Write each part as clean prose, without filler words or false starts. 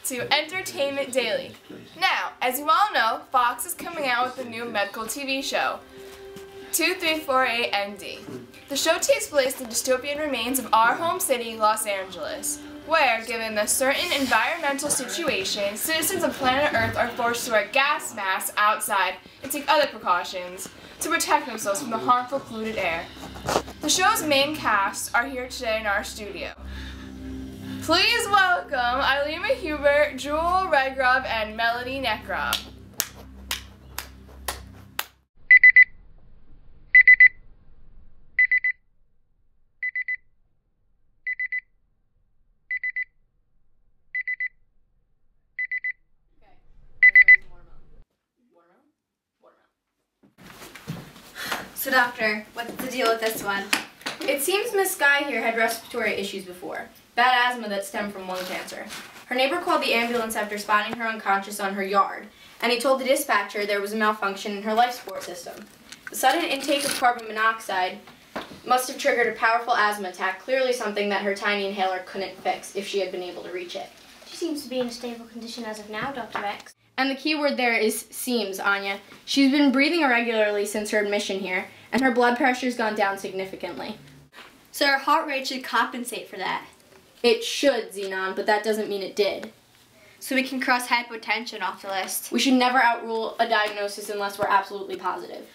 to Entertainment Daily. Now, as you all know, Fox is coming out with a new medical TV show, 2348ND. The show takes place in the dystopian remains of our home city, Los Angeles, where, given the certain environmental situation, citizens of planet Earth are forced to wear gas masks outside and take other precautions to protect themselves from the harmful polluted air. The show's main cast are here today in our studio. Please welcome Ilima Hubert, Jewel Redgrove, and Melody Neckrop. So doctor, what's the deal with this one? It seems Miss Sky here had respiratory issues before. Bad asthma that stemmed from lung cancer. Her neighbor called the ambulance after spotting her unconscious on her yard, and he told the dispatcher there was a malfunction in her life support system. The sudden intake of carbon monoxide must have triggered a powerful asthma attack, clearly something that her tiny inhaler couldn't fix if she had been able to reach it. She seems to be in a stable condition as of now, Dr. X. And the key word there is seems, Anya. She's been breathing irregularly since her admission here, and her blood pressure's gone down significantly. So her heart rate should compensate for that. It should, Xenon, but that doesn't mean it did. So we can cross hypotension off the list. We should never outrule a diagnosis unless we're absolutely positive.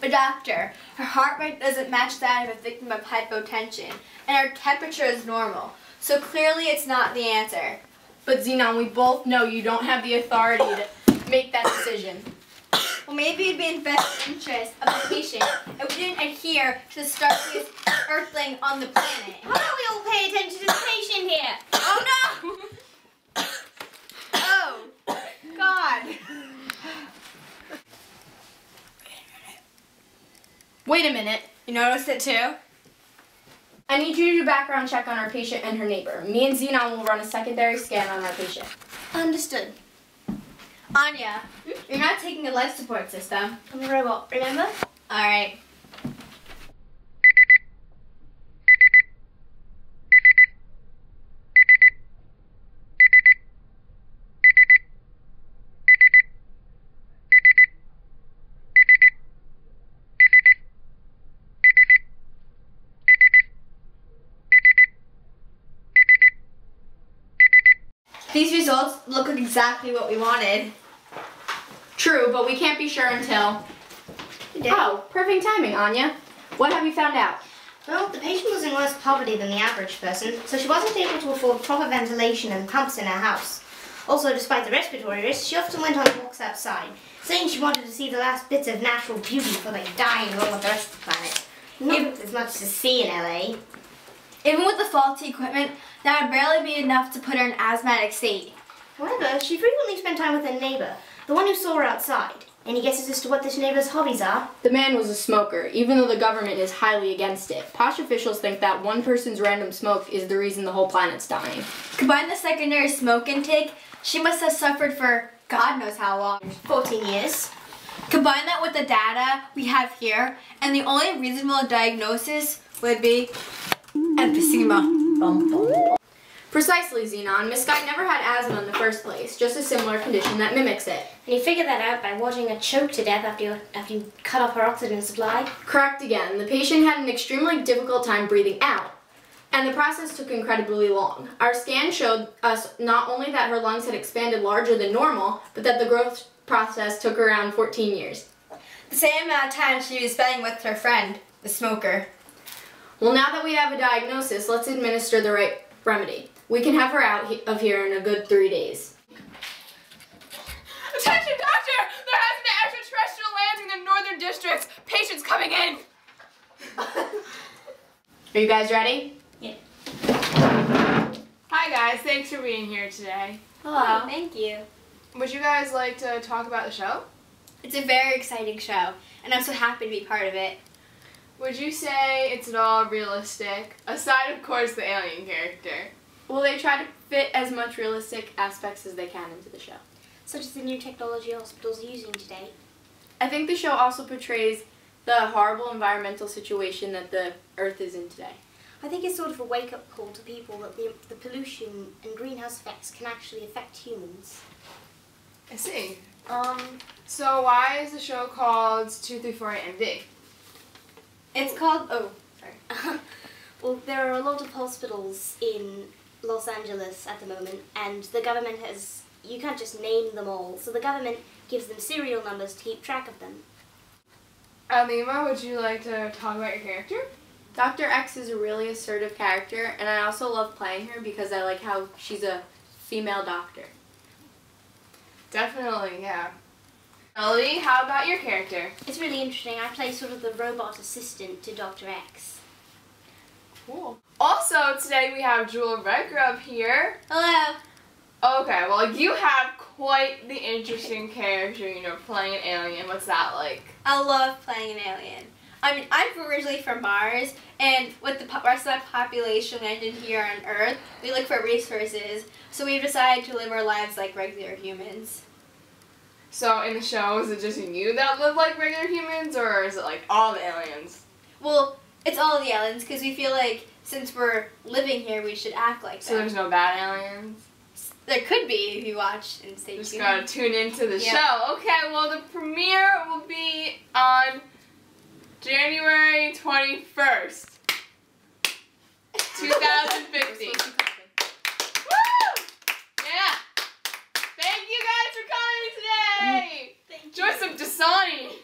But doctor, her heart rate doesn't match that of a victim of hypotension, and her temperature is normal. So clearly it's not the answer. But Xenon, we both know you don't have the authority to make that decision. Well, maybe it'd be in best interest of the patient if we didn't adhere to the starkiest earthling on the planet. Why don't we all pay attention to the patient here? Oh no! Oh, God. Wait a minute. You noticed it too? I need you to do a background check on our patient and her neighbor. Me and Xenon will run a secondary scan on our patient. Understood. Anya, you're not taking a life support system. I'm a robot, remember? Alright. These results look like exactly what we wanted. True, but we can't be sure until... Oh, perfect timing, Anya. What have you found out? Well, the patient was in worse poverty than the average person, so she wasn't able to afford proper ventilation and pumps in her house. Also, despite the respiratory risk, she often went on walks outside, saying she wanted to see the last bits of natural beauty before they die and go with the rest of the planet. Not as much to see in LA. Even with the faulty equipment, that would barely be enough to put her in asthmatic state. However, she frequently spent time with her neighbor, the one who saw her outside. Any guesses as to what this neighbor's hobbies are? The man was a smoker, even though the government is highly against it. Posh officials think that one person's random smoke is the reason the whole planet's dying. Combine the secondary smoke intake, she must have suffered for God knows how long. 14 years. Combine that with the data we have here, and the only reasonable diagnosis would be emphysema. Precisely, Xenon. Miss Sky never had asthma in the first place, just a similar condition that mimics it. And you figured that out by watching her choke to death after you cut off her oxygen supply? Correct again. The patient had an extremely difficult time breathing out, and the process took incredibly long. Our scan showed us not only that her lungs had expanded larger than normal, but that the growth process took around 14 years. The same amount of time she was spending with her friend, the smoker. Well, now that we have a diagnosis, let's administer the right remedy. We can have her out of here in a good 3 days. Attention, doctor! There has been an extraterrestrial landing in the northern districts. Patients coming in. Are you guys ready? Yeah. Hi guys, thanks for being here today. Hello. Thank you. Would you guys like to talk about the show? It's a very exciting show, and I'm so happy to be part of it. Would you say it's at all realistic? Aside, of course, the alien character. Well, they try to fit as much realistic aspects as they can into the show. Such as the new technology hospitals are using today. I think the show also portrays the horrible environmental situation that the Earth is in today. I think it's sort of a wake-up call to people that the pollution and greenhouse effects can actually affect humans. I see. So why is the show called 234MD? It's called, oh, sorry. Well, there are a lot of hospitals in Los Angeles at the moment, and the government you can't just name them all, so the government gives them serial numbers to keep track of them. Alima, would you like to talk about your character? Dr. X is a really assertive character, and I also love playing her because I like how she's a female doctor. Definitely, yeah. Melody, how about your character? It's really interesting. I play sort of the robot assistant to Dr. X. Cool. Also, today we have Jewel Redgrove here. Hello. Okay, well, you have quite the interesting character, playing an alien. What's that like? I love playing an alien. I mean, I'm originally from Mars, and with the rest of the population landed here on Earth, we look for resources, so we've decided to live our lives like regular humans. So, in the show, is it just you that live like regular humans, or is it like all the aliens? Well, it's all the aliens, because we feel like since we're living here, we should act like So them. there's no bad aliens? There could be if you watch and stay Just tuned. gotta tune into the Yep. show. Okay, well, the premiere will be on January 21st, 2015. Woo! Yeah! Thank you guys for coming today! Enjoy some Dasani!